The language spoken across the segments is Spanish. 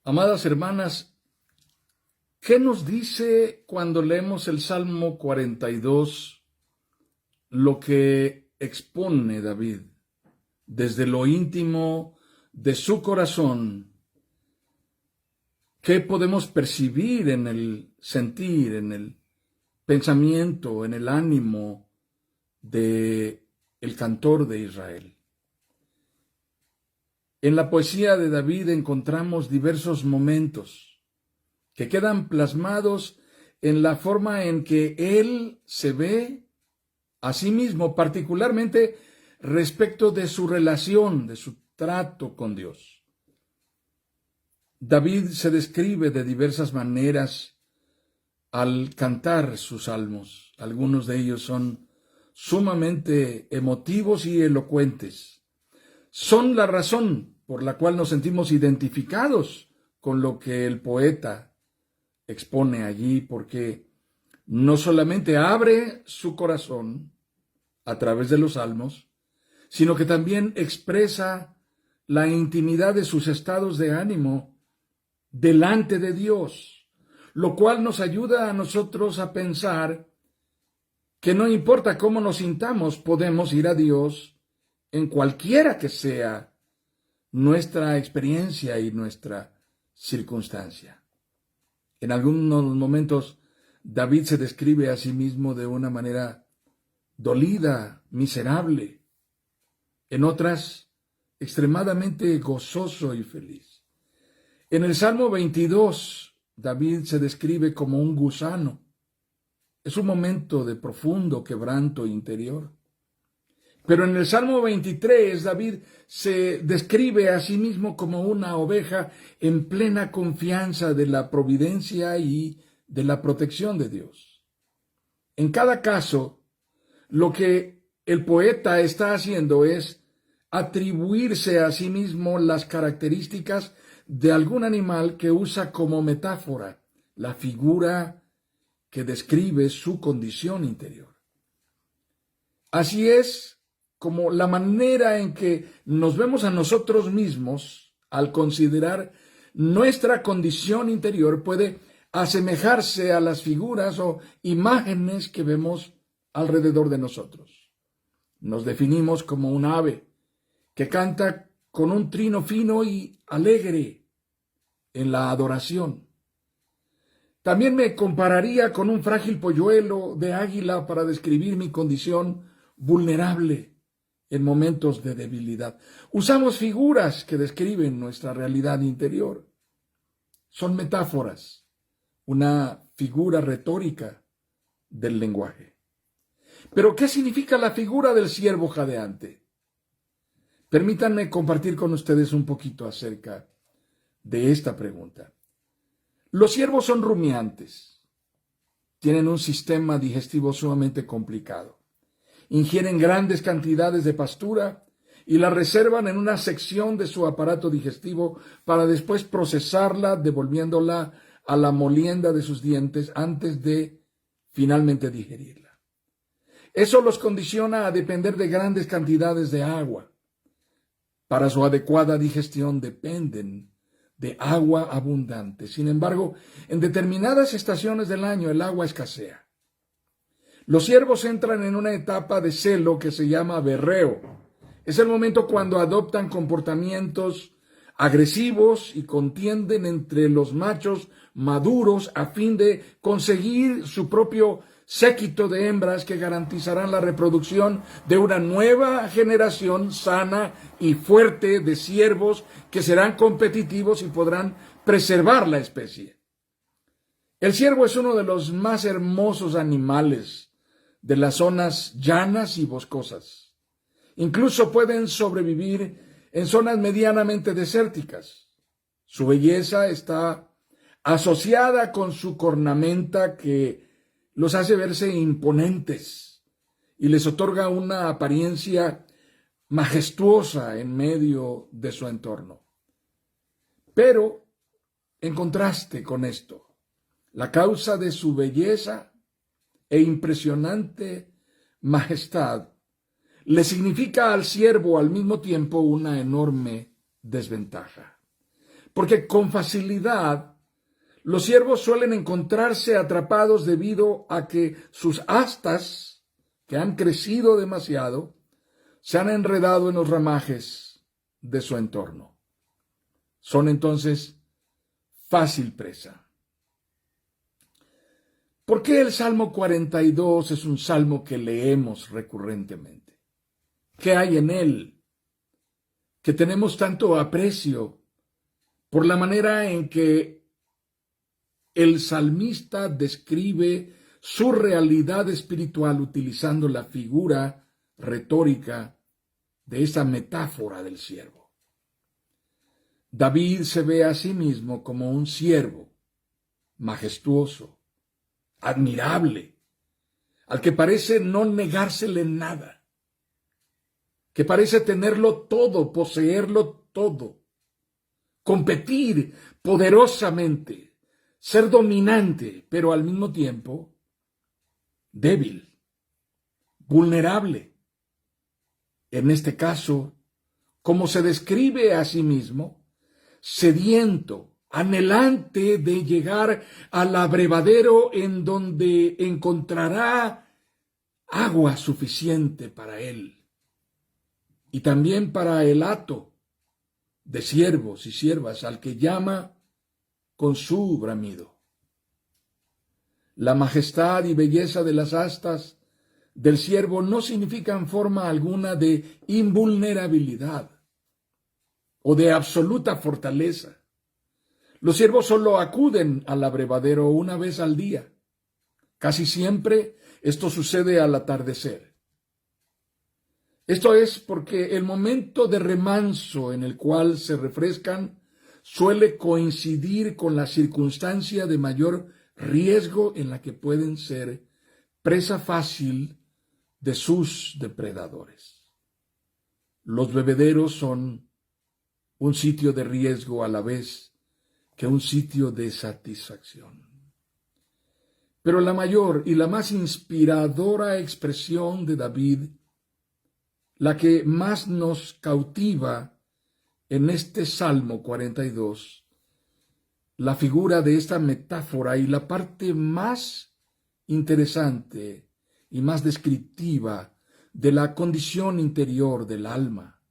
Amadas hermanas, ¿qué nos dice cuando leemos el Salmo 42, lo que expone David desde lo íntimo de su corazón? ¿Qué podemos percibir en el sentir, en el pensamiento, en el ánimo de el cantor de Israel? En la poesía de David encontramos diversos momentos que quedan plasmados en la forma en que él se ve a sí mismo, particularmente respecto de su relación, de su trato con Dios. David se describe de diversas maneras al cantar sus salmos. Algunos de ellos son sumamente emotivos y elocuentes. Son la razón por la cual nos sentimos identificados con lo que el poeta expone allí, porque no solamente abre su corazón a través de los salmos, sino que también expresa la intimidad de sus estados de ánimo delante de Dios, lo cual nos ayuda a nosotros a pensar que no importa cómo nos sintamos, podemos ir a Dios en cualquiera que sea nuestra experiencia y nuestra circunstancia. En algunos momentos, David se describe a sí mismo de una manera dolida, miserable. En otras, extremadamente gozoso y feliz. En el Salmo 22, David se describe como un gusano. Es un momento de profundo quebranto interior. Pero en el Salmo 23, David se describe a sí mismo como una oveja en plena confianza de la providencia y de la protección de Dios. En cada caso, lo que el poeta está haciendo es atribuirse a sí mismo las características de algún animal que usa como metáfora, la figura que describe su condición interior. Así es como la manera en que nos vemos a nosotros mismos al considerar nuestra condición interior puede asemejarse a las figuras o imágenes que vemos alrededor de nosotros. Nos definimos como un ave que canta con un trino fino y alegre en la adoración. También me compararía con un frágil polluelo de águila para describir mi condición vulnerable en momentos de debilidad. Usamos figuras que describen nuestra realidad interior. Son metáforas, una figura retórica del lenguaje. Pero, ¿qué significa la figura del siervo jadeante? Permítanme compartir con ustedes un poquito acerca de esta pregunta. Los ciervos son rumiantes. Tienen un sistema digestivo sumamente complicado. Ingieren grandes cantidades de pastura y la reservan en una sección de su aparato digestivo para después procesarla, devolviéndola a la molienda de sus dientes antes de finalmente digerirla. Eso los condiciona a depender de grandes cantidades de agua. Para su adecuada digestión dependen de agua abundante. Sin embargo, en determinadas estaciones del año el agua escasea. Los ciervos entran en una etapa de celo que se llama berreo. Es el momento cuando adoptan comportamientos agresivos y contienden entre los machos maduros a fin de conseguir su propio séquito de hembras que garantizarán la reproducción de una nueva generación sana y fuerte de ciervos que serán competitivos y podrán preservar la especie. El ciervo es uno de los más hermosos animales de las zonas llanas y boscosas. Incluso pueden sobrevivir en zonas medianamente desérticas. Su belleza está asociada con su cornamenta que los hace verse imponentes y les otorga una apariencia majestuosa en medio de su entorno. Pero, en contraste con esto, la causa de su belleza e impresionante majestad le significa al ciervo al mismo tiempo una enorme desventaja. porque con facilidad los siervos suelen encontrarse atrapados debido a que sus astas, que han crecido demasiado, se han enredado en los ramajes de su entorno. Son entonces fácil presa. ¿Por qué el Salmo 42 es un salmo que leemos recurrentemente? ¿Qué hay en él que tenemos tanto aprecio por la manera en que el salmista describe su realidad espiritual utilizando la figura retórica de esa metáfora del siervo? David se ve a sí mismo como un siervo majestuoso, admirable, al que parece no negársele nada, que parece tenerlo todo, poseerlo todo, competir poderosamente, ser dominante, pero al mismo tiempo débil, vulnerable. En este caso, como se describe a sí mismo, sediento, anhelante de llegar al abrevadero en donde encontrará agua suficiente para él y también para el hato de siervos y siervas al que llama con su bramido. La majestad y belleza de las astas del siervo no significan forma alguna de invulnerabilidad o de absoluta fortaleza. Los siervos solo acuden al abrevadero una vez al día. Casi siempre esto sucede al atardecer. Esto es porque el momento de remanso en el cual se refrescan suele coincidir con la circunstancia de mayor riesgo en la que pueden ser presa fácil de sus depredadores. Los bebederos son un sitio de riesgo a la vez que un sitio de satisfacción. Pero la mayor y la más inspiradora expresión de David, la que más nos cautiva en este Salmo 42, la figura de esta metáfora y la parte más interesante y más descriptiva de la condición interior del alma,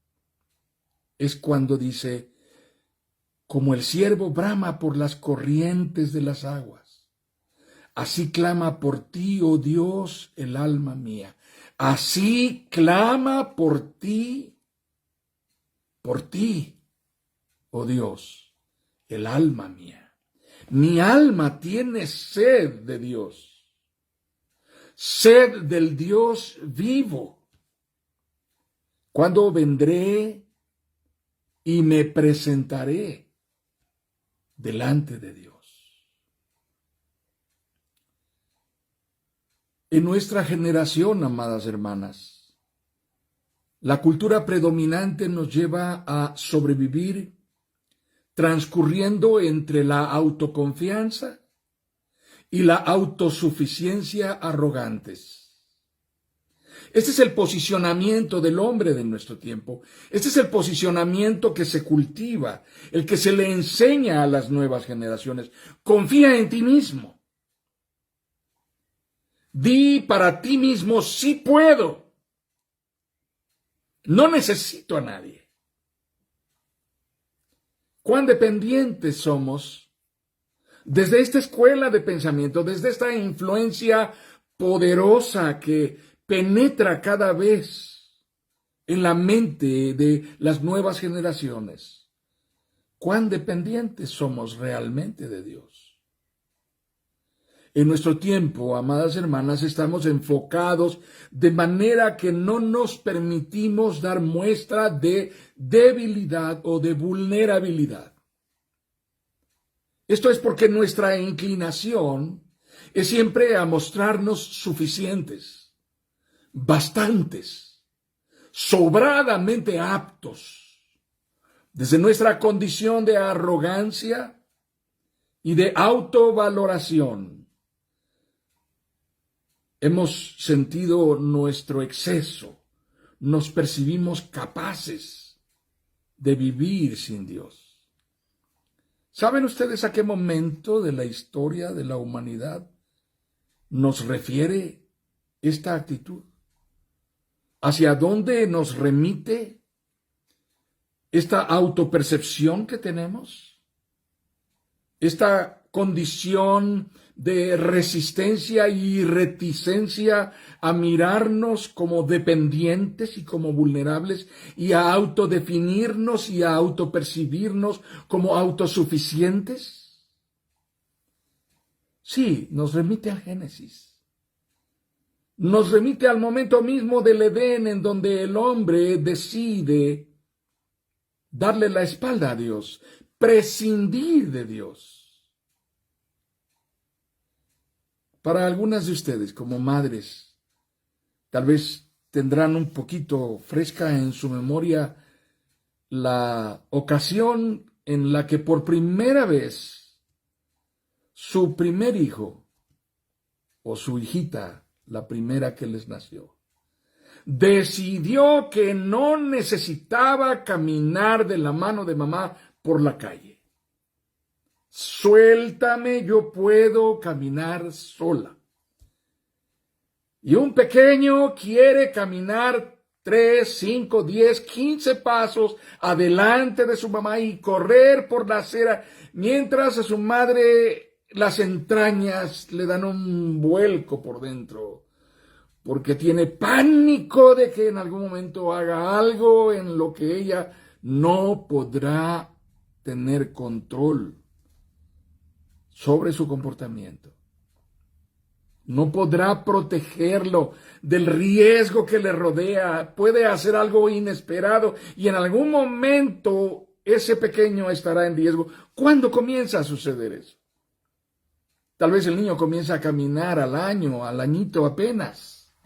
es cuando dice: como el ciervo brama por las corrientes de las aguas, así clama por ti, oh Dios, el alma mía. Así clama por ti, oh Dios, el alma mía. Mi alma tiene sed de Dios, sed del Dios vivo. ¿Cuándo vendré y me presentaré delante de Dios? En nuestra generación, amadas hermanas, la cultura predominante nos lleva a sobrevivir transcurriendo entre la autoconfianza y la autosuficiencia arrogantes. Este es el posicionamiento del hombre de nuestro tiempo. Este es el posicionamiento que se cultiva, el que se le enseña a las nuevas generaciones. Confía en ti mismo. Di para ti mismo: sí puedo. No necesito a nadie. Cuán dependientes somos desde esta escuela de pensamiento, desde esta influencia poderosa que penetra cada vez en la mente de las nuevas generaciones. Cuán dependientes somos realmente de Dios. En nuestro tiempo, amadas hermanas, estamos enfocados de manera que no nos permitimos dar muestra de debilidad o de vulnerabilidad. Esto es porque nuestra inclinación es siempre a mostrarnos suficientes, bastantes, sobradamente aptos, desde nuestra condición de arrogancia y de autovaloración. Hemos sentido nuestro exceso, nos percibimos capaces de vivir sin Dios. ¿Saben ustedes a qué momento de la historia de la humanidad nos refiere esta actitud? ¿Hacia dónde nos remite esta autopercepción que tenemos? Esta condición de resistencia y reticencia a mirarnos como dependientes y como vulnerables y a autodefinirnos y a autopercibirnos como autosuficientes. Sí, nos remite al Génesis. Nos remite al momento mismo del Edén en donde el hombre decide darle la espalda a Dios, prescindir de Dios. Para algunas de ustedes, como madres, tal vez tendrán un poquito fresca en su memoria la ocasión en la que por primera vez su primer hijo o su hijita, la primera que les nació, decidió que no necesitaba caminar de la mano de mamá por la calle. Suéltame, yo puedo caminar sola. Y un pequeño quiere caminar 3, 5, 10, 15 pasos adelante de su mamá y correr por la acera, mientras a su madre las entrañas le dan un vuelco por dentro, porque tiene pánico de que en algún momento haga algo en lo que ella no podrá tener control sobre su comportamiento. No podrá protegerlo del riesgo que le rodea. Puede hacer algo inesperado y en algún momento ese pequeño estará en riesgo. ¿Cuándo comienza a suceder eso? Tal vez el niño comienza a caminar al año, al añito apenas.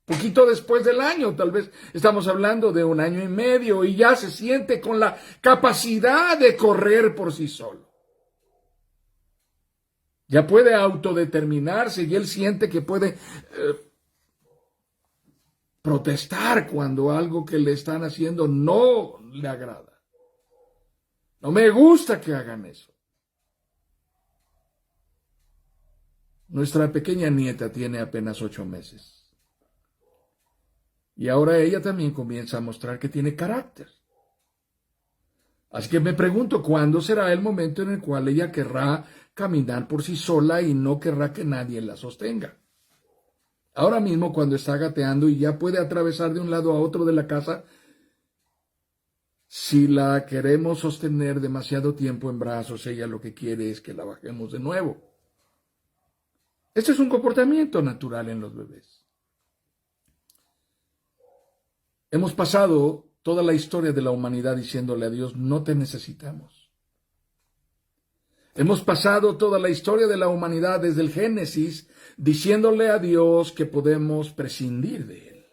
Poquito después del año, tal vez estamos hablando de 1 año y medio y ya se siente con la capacidad de correr por sí solo. Ya puede autodeterminarse y él siente que puede protestar cuando algo que le están haciendo no le agrada. No me gusta que hagan eso. Nuestra pequeña nieta tiene apenas 8 meses. Y ahora ella también comienza a mostrar que tiene carácter. Así que me pregunto cuándo será el momento en el cual ella querrá caminar por sí sola y no querrá que nadie la sostenga. Ahora mismo, cuando está gateando y ya puede atravesar de un lado a otro de la casa, si la queremos sostener demasiado tiempo en brazos, ella lo que quiere es que la bajemos de nuevo. Este es un comportamiento natural en los bebés. Hemos pasado toda la historia de la humanidad diciéndole a Dios, no te necesitamos. Hemos pasado toda la historia de la humanidad desde el Génesis diciéndole a Dios que podemos prescindir de Él.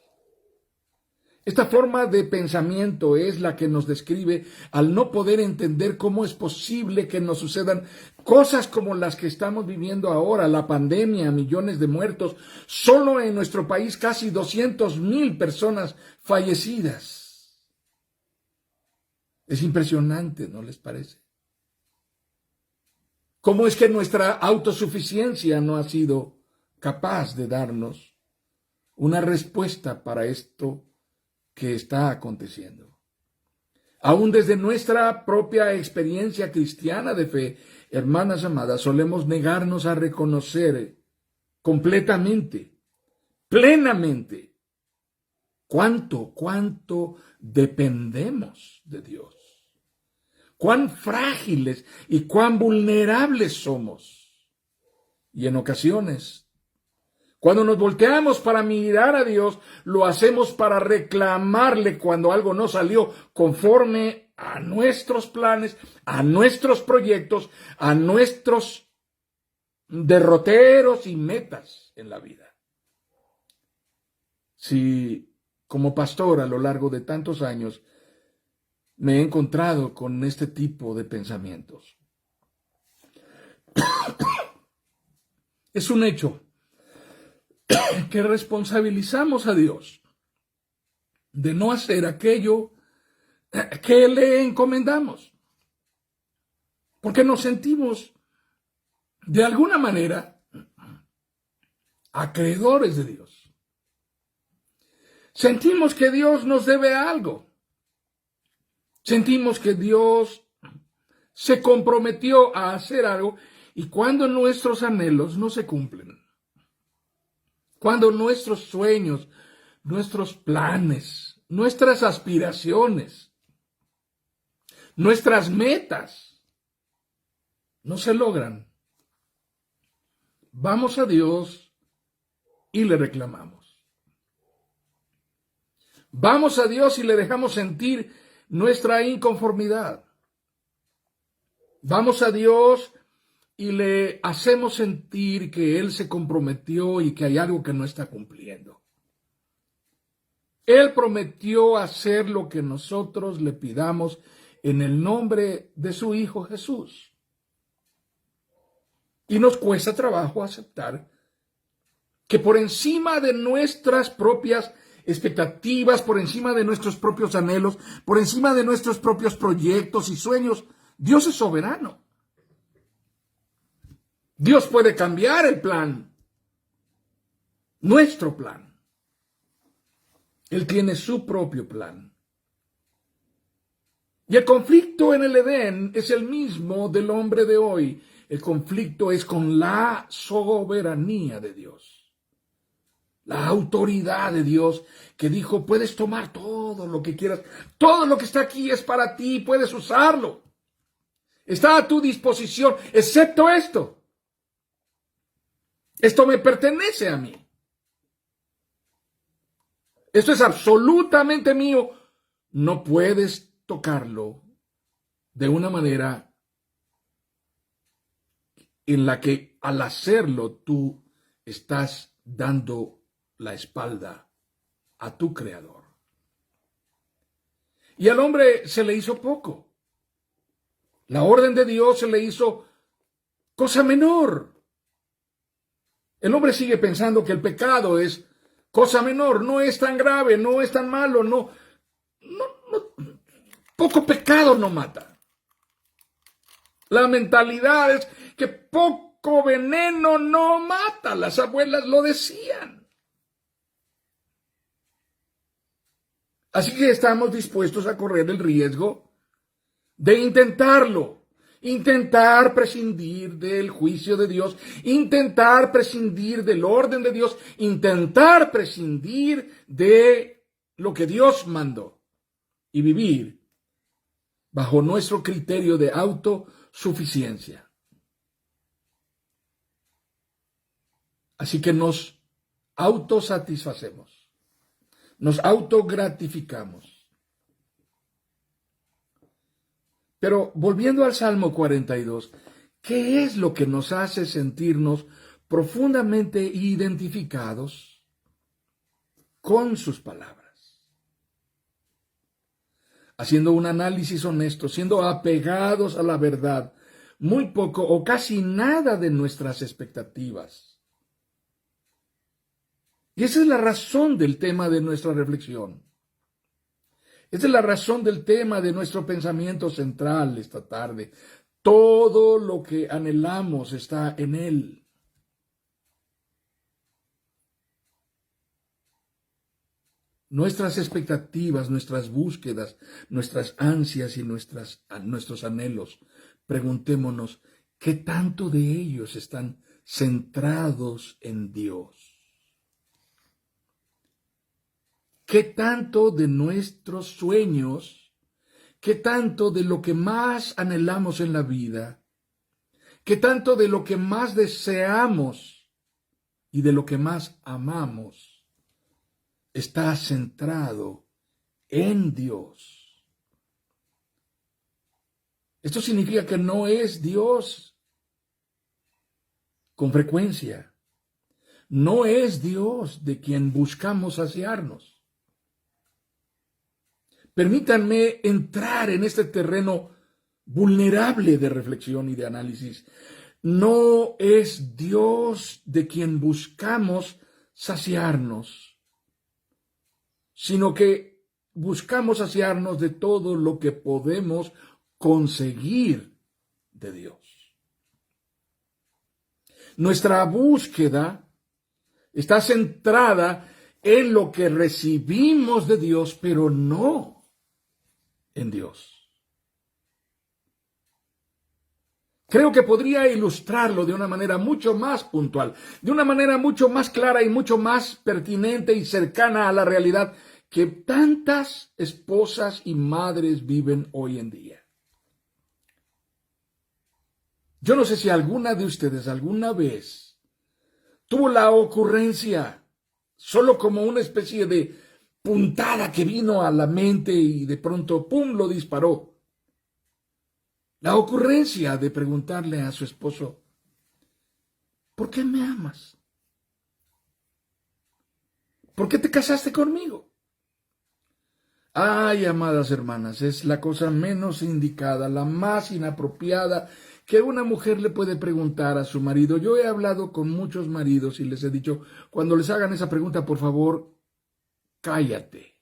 Esta forma de pensamiento es la que nos describe al no poder entender cómo es posible que nos sucedan cosas como las que estamos viviendo ahora, la pandemia, millones de muertos, solo en nuestro país casi 200,000 personas fallecidas. Es impresionante, ¿no les parece? ¿Cómo es que nuestra autosuficiencia no ha sido capaz de darnos una respuesta para esto que está aconteciendo? Aún desde nuestra propia experiencia cristiana de fe, hermanas amadas, solemos negarnos a reconocer completamente, plenamente, cuánto dependemos de Dios. Cuán frágiles y cuán vulnerables somos. Y en ocasiones, cuando nos volteamos para mirar a Dios, lo hacemos para reclamarle cuando algo no salió conforme a nuestros planes, a nuestros proyectos, a nuestros derroteros y metas en la vida. Si como pastor a lo largo de tantos años me he encontrado con este tipo de pensamientos. Es un hecho que responsabilizamos a Dios de no hacer aquello que le encomendamos. porque nos sentimos de alguna manera acreedores de Dios. Sentimos que Dios nos debe algo. Sentimos que Dios se comprometió a hacer algo, y cuando nuestros anhelos no se cumplen, cuando nuestros sueños, nuestros planes, nuestras aspiraciones, nuestras metas no se logran, vamos a Dios y le reclamamos. Vamos a Dios y le dejamos sentir nuestra inconformidad. Vamos a Dios y le hacemos sentir que Él se comprometió y que hay algo que no está cumpliendo. Él prometió hacer lo que nosotros le pidamos en el nombre de su Hijo Jesús. Y nos cuesta trabajo aceptar que por encima de nuestras propias expectativas, por encima de nuestros propios anhelos, por encima de nuestros propios proyectos y sueños, Dios es soberano. Dios puede cambiar el plan, nuestro plan. Él tiene su propio plan. Y el conflicto en el Edén es el mismo del hombre de hoy. El conflicto es con la soberanía de Dios. La autoridad de Dios que dijo, puedes tomar todo lo que quieras. Todo lo que está aquí es para ti, puedes usarlo. Está a tu disposición, excepto esto. Esto me pertenece a mí. Esto es absolutamente mío. No puedes tocarlo de una manera en la que al hacerlo tú estás dando la espalda a tu Creador. Y al hombre se le hizo poco. La orden de Dios se le hizo cosa menor. El hombre sigue pensando que el pecado es cosa menor, no es tan grave, no es tan malo, poco pecado no mata. La mentalidad es que poco veneno no mata. Las abuelas lo decían. Así que estamos dispuestos a correr el riesgo de intentarlo. Intentar prescindir del juicio de Dios, intentar prescindir del orden de Dios, intentar prescindir de lo que Dios mandó y vivir bajo nuestro criterio de autosuficiencia. Así que nos autosatisfacemos, nos autogratificamos. Pero volviendo al Salmo 42, ¿qué es lo que nos hace sentirnos profundamente identificados con sus palabras? Haciendo un análisis honesto, siendo apegados a la verdad, muy poco o casi nada de nuestras expectativas. Y esa es la razón del tema de nuestra reflexión. Esa es la razón del tema de nuestro pensamiento central esta tarde. Todo lo que anhelamos está en Él. Nuestras expectativas, nuestras búsquedas, nuestras ansias y nuestros anhelos, preguntémonos, ¿qué tanto de ellos están centrados en Dios? ¿Qué tanto de nuestros sueños, qué tanto de lo que más anhelamos en la vida, qué tanto de lo que más deseamos y de lo que más amamos está centrado en Dios? Esto significa que no es Dios con frecuencia. No es Dios de quien buscamos saciarnos. Permítanme entrar en este terreno vulnerable de reflexión y de análisis. No es Dios de quien buscamos saciarnos, sino que buscamos saciarnos de todo lo que podemos conseguir de Dios. Nuestra búsqueda está centrada en lo que recibimos de Dios, pero no en Dios. Creo que podría ilustrarlo de una manera mucho más puntual, de una manera mucho más clara y mucho más pertinente y cercana a la realidad que tantas esposas y madres viven hoy en día. Yo no sé si alguna de ustedes alguna vez tuvo la ocurrencia, solo como una especie de puntada que vino a la mente y de pronto, ¡pum!, lo disparó. La ocurrencia de preguntarle a su esposo, ¿por qué me amas? ¿Por qué te casaste conmigo? Ay, amadas hermanas, es la cosa menos indicada, la más inapropiada que una mujer le puede preguntar a su marido. Yo he hablado con muchos maridos y les he dicho, cuando les hagan esa pregunta, por favor, cállate.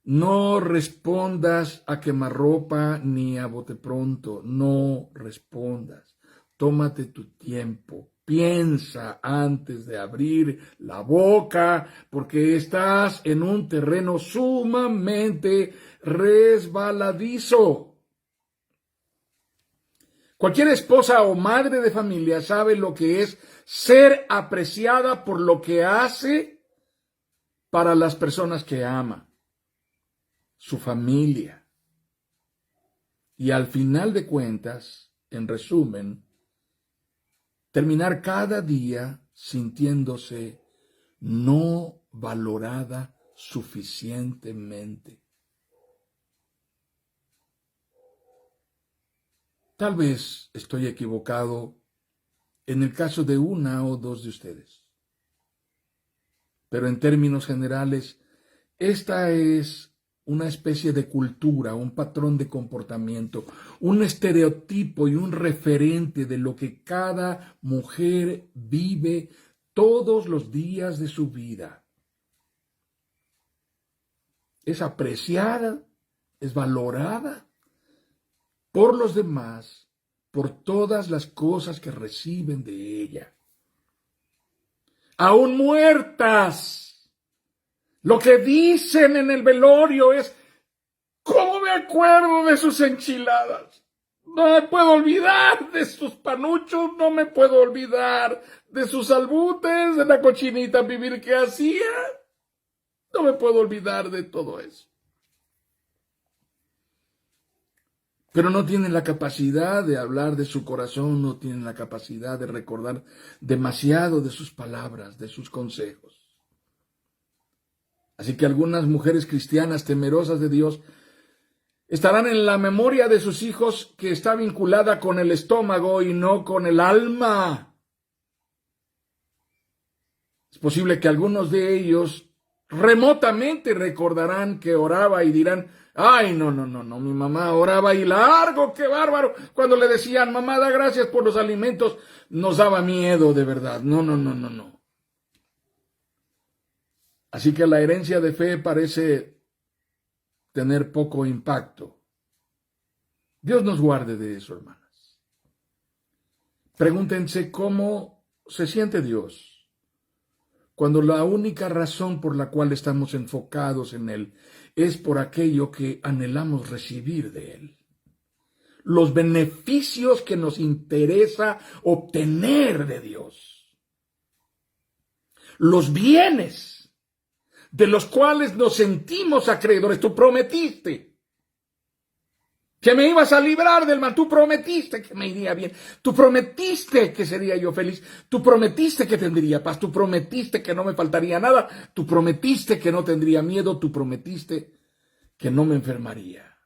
No respondas a quemarropa ni a bote pronto, no respondas. Tómate tu tiempo, piensa antes de abrir la boca, porque estás en un terreno sumamente resbaladizo. Cualquier esposa o madre de familia sabe lo que es ser apreciada por lo que hace para las personas que ama, su familia. Y al final de cuentas, en resumen, terminar cada día sintiéndose no valorada suficientemente. Tal vez estoy equivocado en el caso de una o dos de ustedes, pero en términos generales, esta es una especie de cultura, un patrón de comportamiento, un estereotipo y un referente de lo que cada mujer vive todos los días de su vida. Es apreciada, es valorada por los demás, por todas las cosas que reciben de ella. Aún muertas, lo que dicen en el velorio es, ¿cómo me acuerdo de sus enchiladas? No me puedo olvidar de sus panuchos, no me puedo olvidar de sus albutes, de la cochinita pibil que hacía. No me puedo olvidar de todo eso. Pero no tienen la capacidad de hablar de su corazón, no tienen la capacidad de recordar demasiado de sus palabras, de sus consejos. Así que algunas mujeres cristianas temerosas de Dios estarán en la memoria de sus hijos que está vinculada con el estómago y no con el alma. Es posible que algunos de ellos remotamente recordarán que oraba y dirán, ay, no, mi mamá oraba y largo, qué bárbaro. Cuando le decían, mamá, da gracias por los alimentos, nos daba miedo de verdad. No. Así que la herencia de fe parece tener poco impacto. Dios nos guarde de eso, hermanas. Pregúntense cómo se siente Dios cuando la única razón por la cual estamos enfocados en Él es por aquello que anhelamos recibir de Él. Los beneficios que nos interesa obtener de Dios. Los bienes de los cuales nos sentimos acreedores. Tú prometiste que me ibas a librar del mal. Tú prometiste que me iría bien. Tú prometiste que sería yo feliz. Tú prometiste que tendría paz. Tú prometiste que no me faltaría nada. Tú prometiste que no tendría miedo. Tú prometiste que no me enfermaría.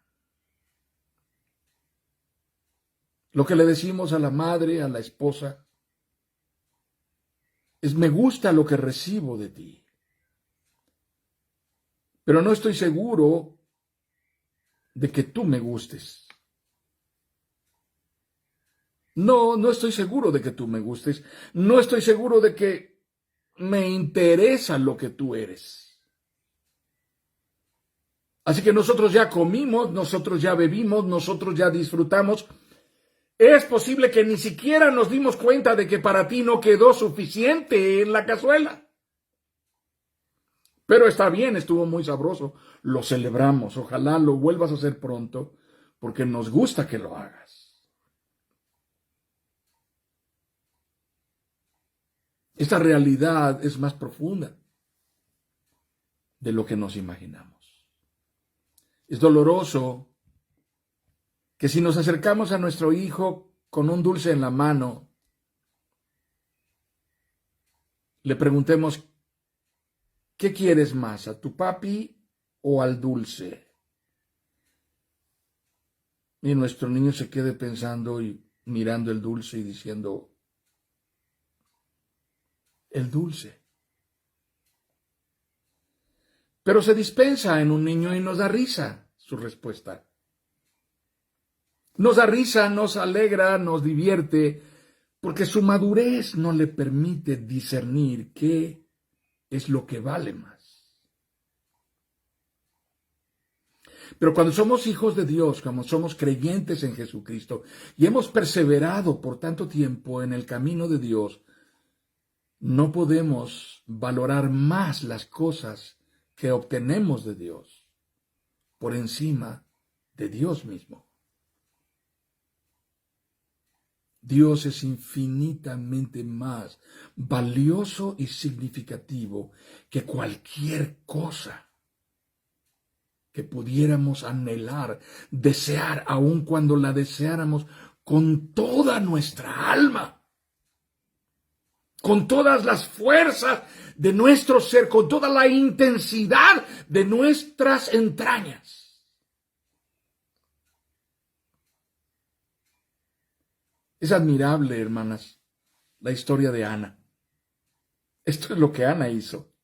Lo que le decimos a la madre, a la esposa, es: me gusta lo que recibo de ti, pero no estoy seguro de que tú me gustes. No estoy seguro de que tú me gustes. No estoy seguro de que me interesa lo que tú eres. Así que nosotros ya comimos, nosotros ya bebimos, nosotros ya disfrutamos. Es posible que ni siquiera nos dimos cuenta de que para ti no quedó suficiente en la cazuela. Pero está bien, estuvo muy sabroso. Lo celebramos. Ojalá lo vuelvas a hacer pronto, porque nos gusta que lo hagas. Esta realidad es más profunda de lo que nos imaginamos. Es doloroso que si nos acercamos a nuestro hijo con un dulce en la mano, le preguntemos, ¿qué quieres más, a tu papi o al dulce? Y nuestro niño se quede pensando y mirando el dulce y diciendo, el dulce. Pero se dispensa en un niño y nos da risa su respuesta. Nos da risa, nos alegra, nos divierte, porque su madurez no le permite discernir qué es lo que vale más. Pero cuando somos hijos de Dios, cuando somos creyentes en Jesucristo y hemos perseverado por tanto tiempo en el camino de Dios, no podemos valorar más las cosas que obtenemos de Dios por encima de Dios mismo. Dios es infinitamente más valioso y significativo que cualquier cosa que pudiéramos anhelar, desear, aun cuando la deseáramos con toda nuestra alma, con todas las fuerzas de nuestro ser, con toda la intensidad de nuestras entrañas. Es admirable, hermanas, la historia de Ana. Esto es lo que Ana hizo.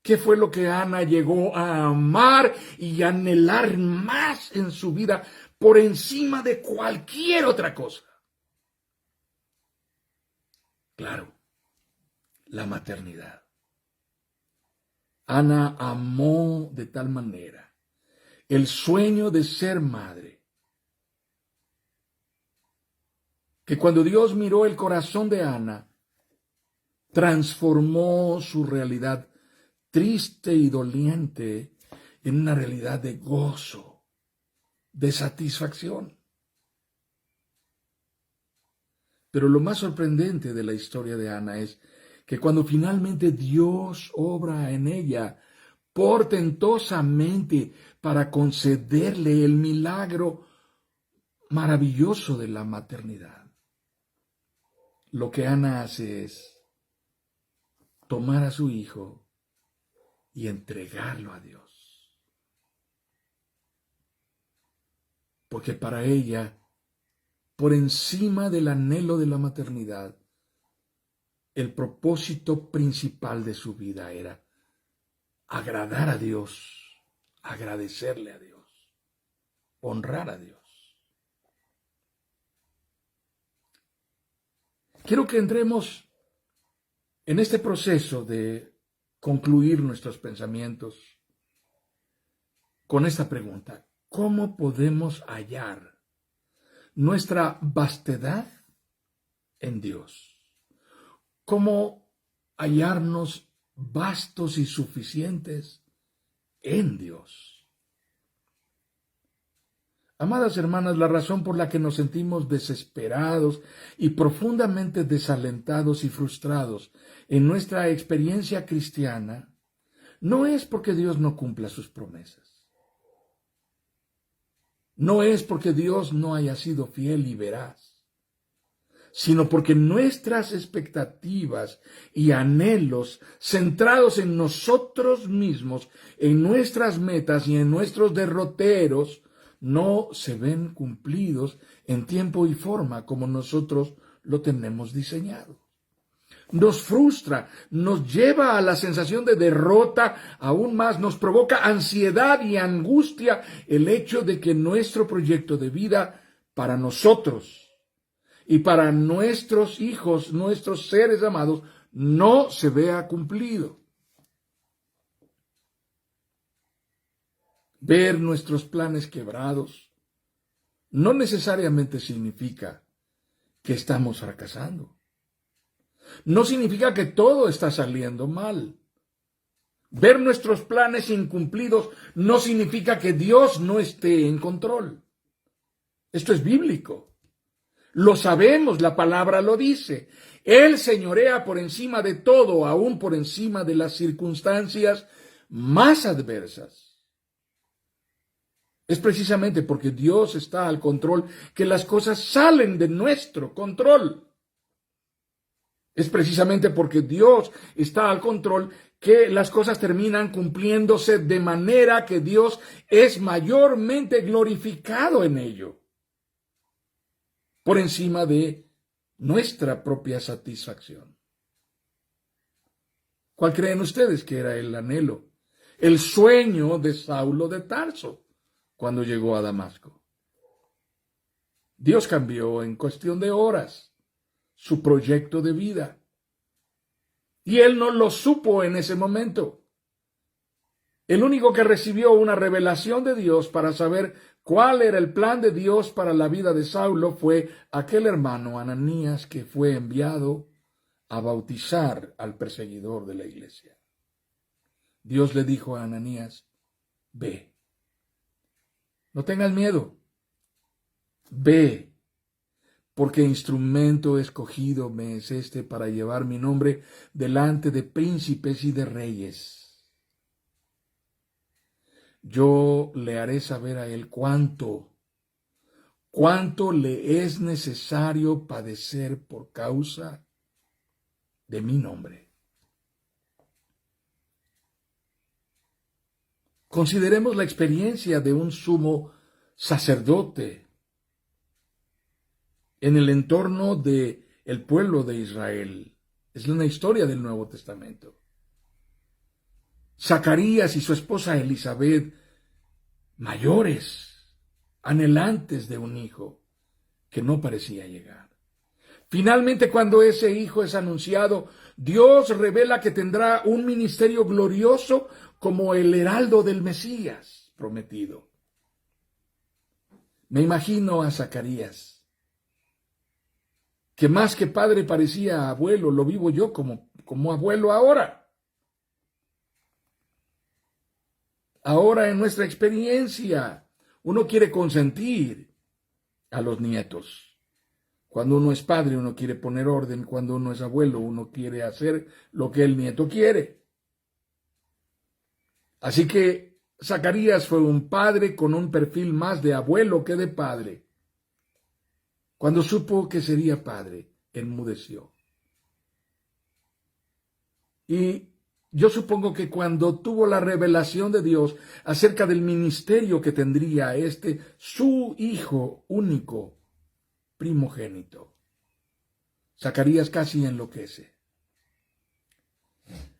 ¿Qué fue lo que Ana llegó a amar y anhelar más en su vida por encima de cualquier otra cosa? Claro, la maternidad. Ana amó de tal manera el sueño de ser madre, que cuando Dios miró el corazón de Ana, transformó su realidad triste y doliente en una realidad de gozo, de satisfacción. Pero lo más sorprendente de la historia de Ana es que cuando finalmente Dios obra en ella portentosamente para concederle el milagro maravilloso de la maternidad, lo que Ana hace es tomar a su hijo y entregarlo a Dios. Porque para ella, por encima del anhelo de la maternidad, el propósito principal de su vida era agradar a Dios, agradecerle a Dios, honrar a Dios. Quiero que entremos en este proceso de concluir nuestros pensamientos con esta pregunta: ¿cómo podemos hallar nuestra vastedad en Dios? ¿Cómo hallarnos vastos y suficientes en Dios? Amadas hermanas, la razón por la que nos sentimos desesperados y profundamente desalentados y frustrados en nuestra experiencia cristiana no es porque Dios no cumpla sus promesas. No es porque Dios no haya sido fiel y veraz, sino porque nuestras expectativas y anhelos centrados en nosotros mismos, en nuestras metas y en nuestros derroteros, no se ven cumplidos en tiempo y forma como nosotros lo tenemos diseñado. Nos frustra, nos lleva a la sensación de derrota, aún más nos provoca ansiedad y angustia el hecho de que nuestro proyecto de vida para nosotros y para nuestros hijos, nuestros seres amados, no se vea cumplido. Ver nuestros planes quebrados no necesariamente significa que estamos fracasando. No significa que todo está saliendo mal. Ver nuestros planes incumplidos no significa que Dios no esté en control. Esto es bíblico. Lo sabemos, la palabra lo dice. Él señorea por encima de todo, aún por encima de las circunstancias más adversas. Es precisamente porque Dios está al control que las cosas salen de nuestro control. Es precisamente porque Dios está al control que las cosas terminan cumpliéndose de manera que Dios es mayormente glorificado en ello, por encima de nuestra propia satisfacción. ¿Cuál creen ustedes que era el anhelo, el sueño de Saulo de Tarso cuando llegó a Damasco? Dios cambió en cuestión de horas su proyecto de vida. Y él no lo supo en ese momento. El único que recibió una revelación de Dios para saber cuál era el plan de Dios para la vida de Saulo fue aquel hermano Ananías que fue enviado a bautizar al perseguidor de la iglesia. Dios le dijo a Ananías: ve, no tengas miedo, ve, porque instrumento escogido me es este para llevar mi nombre delante de príncipes y de reyes. Yo le haré saber a él cuánto le es necesario padecer por causa de mi nombre. Consideremos la experiencia de un sumo sacerdote en el entorno del pueblo de Israel. Es una historia del Nuevo Testamento. Zacarías y su esposa Elizabeth, mayores, anhelantes de un hijo que no parecía llegar. Finalmente, cuando ese hijo es anunciado, Dios revela que tendrá un ministerio glorioso como el heraldo del Mesías prometido. Me imagino a Zacarías, que más que padre parecía abuelo. Lo vivo yo como abuelo ahora. Ahora en nuestra experiencia, uno quiere consentir a los nietos. Cuando uno es padre, uno quiere poner orden. Cuando uno es abuelo, uno quiere hacer lo que el nieto quiere. Así que Zacarías fue un padre con un perfil más de abuelo que de padre. Cuando supo que sería padre, enmudeció. Y yo supongo que cuando tuvo la revelación de Dios acerca del ministerio que tendría su hijo único, primogénito, Zacarías casi enloquece.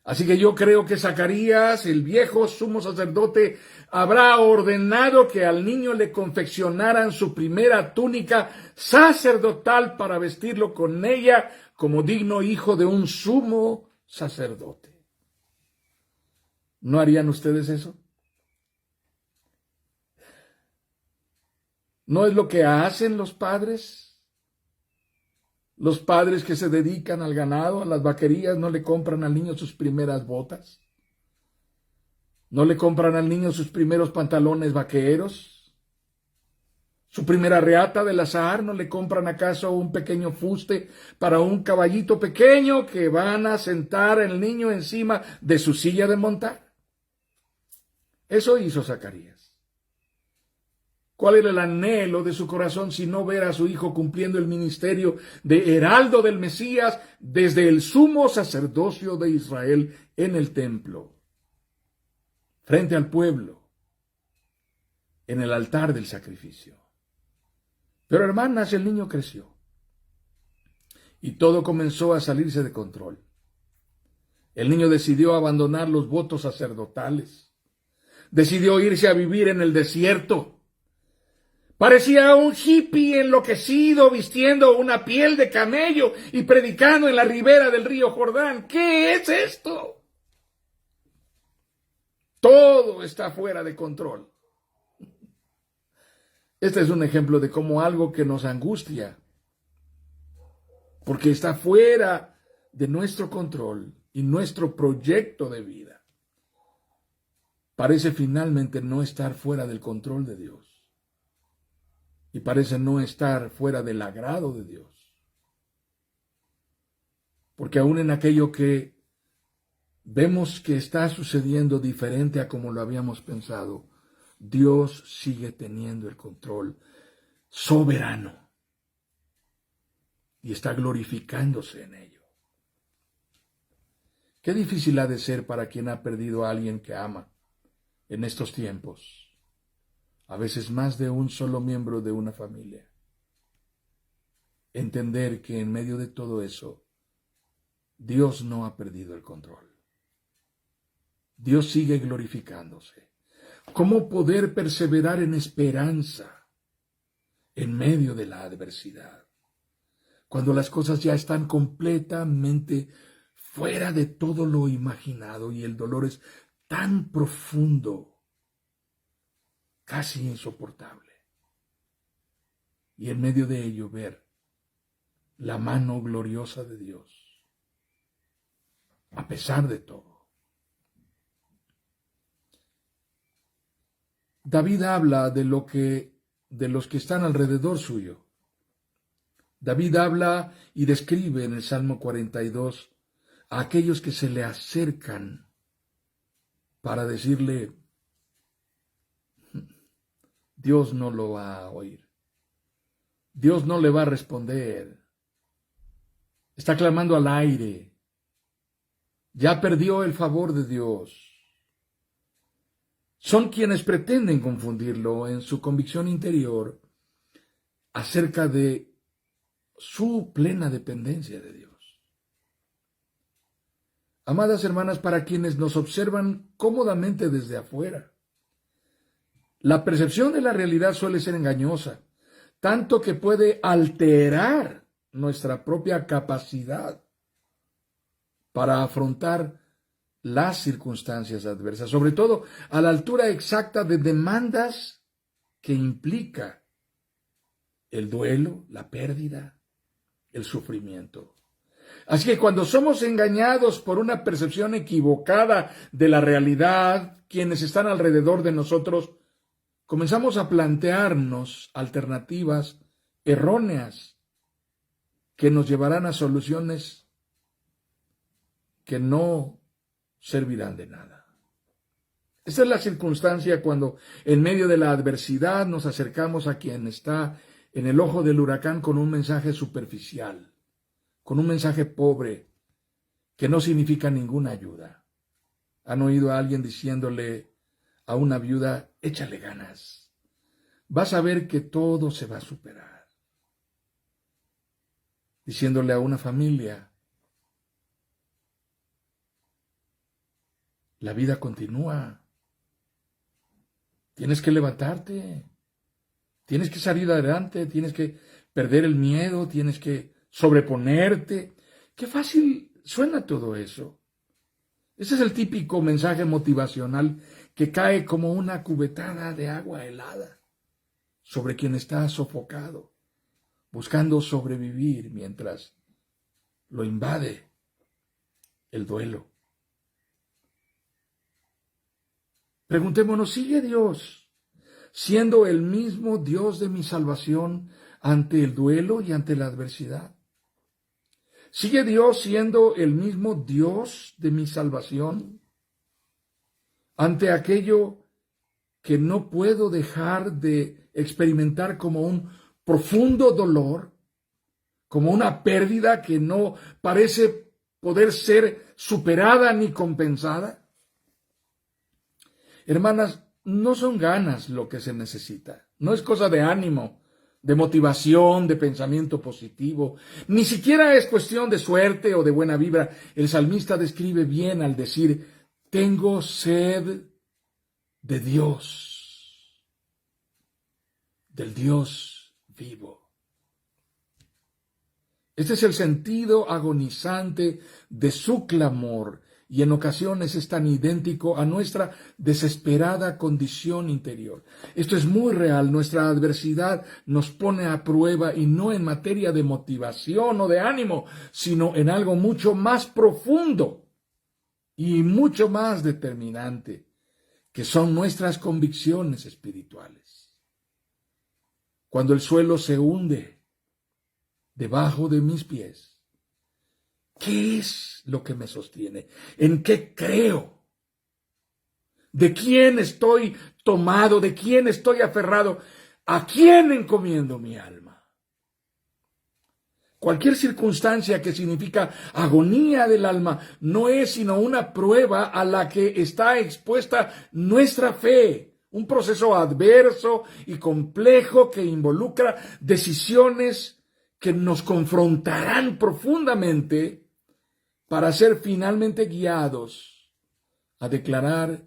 Así que yo creo que Zacarías, el viejo sumo sacerdote, habrá ordenado que al niño le confeccionaran su primera túnica sacerdotal para vestirlo con ella como digno hijo de un sumo sacerdote. ¿No harían ustedes eso? ¿No es lo que hacen los padres? Los padres que se dedican al ganado, a las vaquerías, no le compran al niño sus primeras botas. No le compran al niño sus primeros pantalones vaqueros. Su primera reata del azahar, no le compran acaso un pequeño fuste para un caballito pequeño que van a sentar el niño encima de su silla de montar. Eso hizo Zacarías. ¿Cuál era el anhelo de su corazón sino ver a su hijo cumpliendo el ministerio de heraldo del Mesías desde el sumo sacerdocio de Israel en el templo, frente al pueblo, en el altar del sacrificio? Pero hermanas, el niño creció y todo comenzó a salirse de control. El niño decidió abandonar los votos sacerdotales, decidió irse a vivir en el desierto. Parecía un hippie enloquecido vistiendo una piel de camello y predicando en la ribera del río Jordán. ¿Qué es esto? Todo está fuera de control. Este es un ejemplo de cómo algo que nos angustia, porque está fuera de nuestro control y nuestro proyecto de vida, parece finalmente no estar fuera del control de Dios y parece no estar fuera del agrado de Dios. Porque aún en aquello que vemos que está sucediendo diferente a como lo habíamos pensado, Dios sigue teniendo el control soberano y está glorificándose en ello. Qué difícil ha de ser para quien ha perdido a alguien que ama en estos tiempos, a veces más de un solo miembro de una familia. Entender que en medio de todo eso, Dios no ha perdido el control. Dios sigue glorificándose. ¿Cómo poder perseverar en esperanza en medio de la adversidad? Cuando las cosas ya están completamente fuera de todo lo imaginado y el dolor es tan profundo, casi insoportable. Y en medio de ello ver la mano gloriosa de Dios, a pesar de todo. David habla de los que están alrededor suyo. David habla y describe en el Salmo 42 a aquellos que se le acercan para decirle, Dios no lo va a oír. Dios no le va a responder. Está clamando al aire. Ya perdió el favor de Dios. Son quienes pretenden confundirlo en su convicción interior acerca de su plena dependencia de Dios. Amadas hermanas, para quienes nos observan cómodamente desde afuera, la percepción de la realidad suele ser engañosa, tanto que puede alterar nuestra propia capacidad para afrontar las circunstancias adversas, sobre todo a la altura exacta de demandas que implica el duelo, la pérdida, el sufrimiento. Así que cuando somos engañados por una percepción equivocada de la realidad, quienes están alrededor de nosotros, comenzamos a plantearnos alternativas erróneas que nos llevarán a soluciones que no servirán de nada. Esta es la circunstancia cuando en medio de la adversidad nos acercamos a quien está en el ojo del huracán con un mensaje superficial, con un mensaje pobre que no significa ninguna ayuda. ¿Han oído a alguien diciéndole a una viuda, échale ganas, vas a ver que todo se va a superar? Diciéndole a una familia, la vida continúa, tienes que levantarte, tienes que salir adelante, tienes que perder el miedo, tienes que sobreponerte. Qué fácil suena todo eso. Ese es el típico mensaje motivacional que cae como una cubetada de agua helada sobre quien está sofocado, buscando sobrevivir mientras lo invade el duelo. Preguntémonos, ¿sigue Dios siendo el mismo Dios de mi salvación ante el duelo y ante la adversidad? ¿Sigue Dios siendo el mismo Dios de mi salvación ante aquello que no puedo dejar de experimentar como un profundo dolor, como una pérdida que no parece poder ser superada ni compensada? Hermanas, no son ganas lo que se necesita, no es cosa de ánimo, de motivación, de pensamiento positivo, ni siquiera es cuestión de suerte o de buena vibra. El salmista describe bien al decir, tengo sed de Dios, del Dios vivo. Este es el sentido agonizante de su clamor y en ocasiones es tan idéntico a nuestra desesperada condición interior. Esto es muy real. Nuestra adversidad nos pone a prueba, y no en materia de motivación o de ánimo, sino en algo mucho más profundo y mucho más determinante, que son nuestras convicciones espirituales. Cuando el suelo se hunde debajo de mis pies, ¿qué es lo que me sostiene? ¿En qué creo? ¿De quién estoy tomado? ¿De quién estoy aferrado? ¿A quién encomiendo mi alma? Cualquier circunstancia que significa agonía del alma no es sino una prueba a la que está expuesta nuestra fe, un proceso adverso y complejo que involucra decisiones que nos confrontarán profundamente para ser finalmente guiados a declarar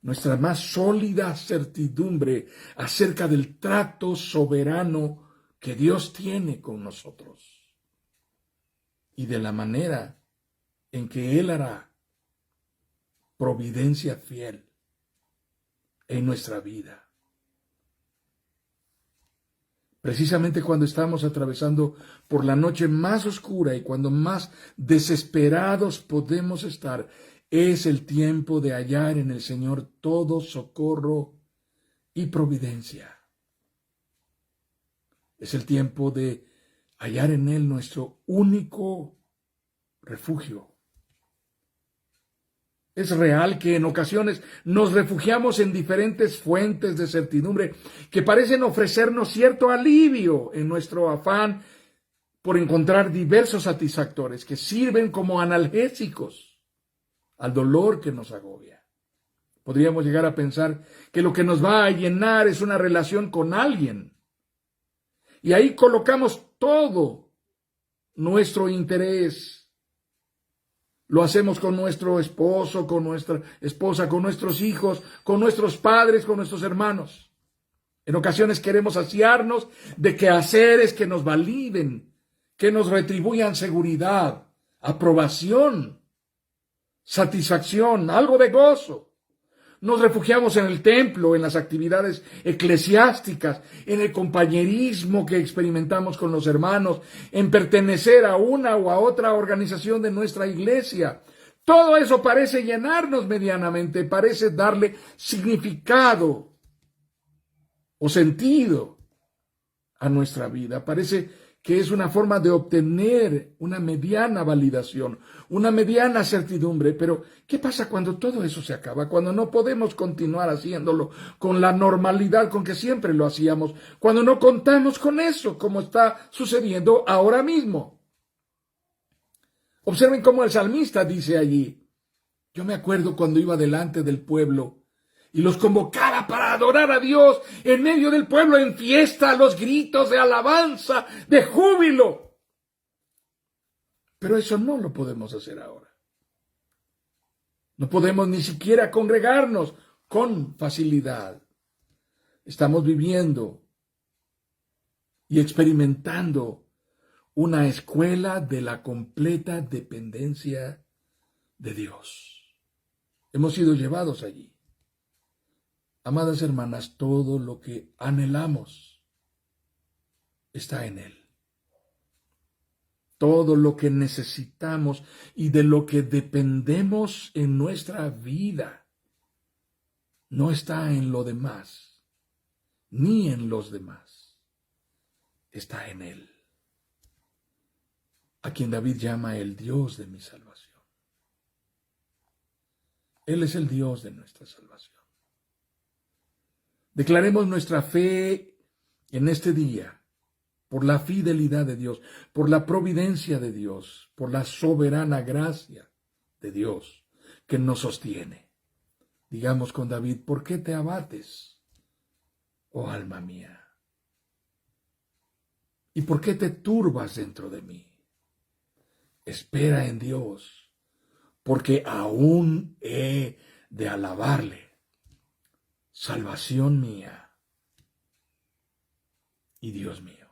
nuestra más sólida certidumbre acerca del trato soberano que Dios tiene con nosotros y de la manera en que Él hará providencia fiel en nuestra vida. Precisamente cuando estamos atravesando por la noche más oscura y cuando más desesperados podemos estar, es el tiempo de hallar en el Señor todo socorro y providencia. Es el tiempo de hallar en Él nuestro único refugio. Es real que en ocasiones nos refugiamos en diferentes fuentes de certidumbre que parecen ofrecernos cierto alivio en nuestro afán por encontrar diversos satisfactores que sirven como analgésicos al dolor que nos agobia. Podríamos llegar a pensar que lo que nos va a llenar es una relación con alguien. Y ahí colocamos todo nuestro interés. Lo hacemos con nuestro esposo, con nuestra esposa, con nuestros hijos, con nuestros padres, con nuestros hermanos. En ocasiones queremos saciarnos de quehaceres que nos validen, que nos retribuyan seguridad, aprobación, satisfacción, algo de gozo. Nos refugiamos en el templo, en las actividades eclesiásticas, en el compañerismo que experimentamos con los hermanos, en pertenecer a una o a otra organización de nuestra iglesia. Todo eso parece llenarnos medianamente, parece darle significado o sentido a nuestra vida. Parece que es una forma de obtener una mediana validación, una mediana certidumbre. Pero, ¿qué pasa cuando todo eso se acaba? Cuando no podemos continuar haciéndolo con la normalidad con que siempre lo hacíamos, cuando no contamos con eso, como está sucediendo ahora mismo. Observen cómo el salmista dice allí: yo me acuerdo cuando iba delante del pueblo y los convocaba para adorar a Dios en medio del pueblo en fiesta, los gritos de alabanza, de júbilo. Pero eso no lo podemos hacer ahora. No podemos ni siquiera congregarnos con facilidad. Estamos viviendo y experimentando una escuela de la completa dependencia de Dios. Hemos sido llevados allí. Amadas hermanas, todo lo que anhelamos está en Él. Todo lo que necesitamos y de lo que dependemos en nuestra vida no está en lo demás, ni en los demás. Está en Él, a quien David llama el Dios de mi salvación. Él es el Dios de nuestra salvación. Declaremos nuestra fe en este día por la fidelidad de Dios, por la providencia de Dios, por la soberana gracia de Dios que nos sostiene. Digamos con David: ¿por qué te abates, oh alma mía? ¿Y por qué te turbas dentro de mí? Espera en Dios, porque aún he de alabarle. Salvación mía y Dios mío.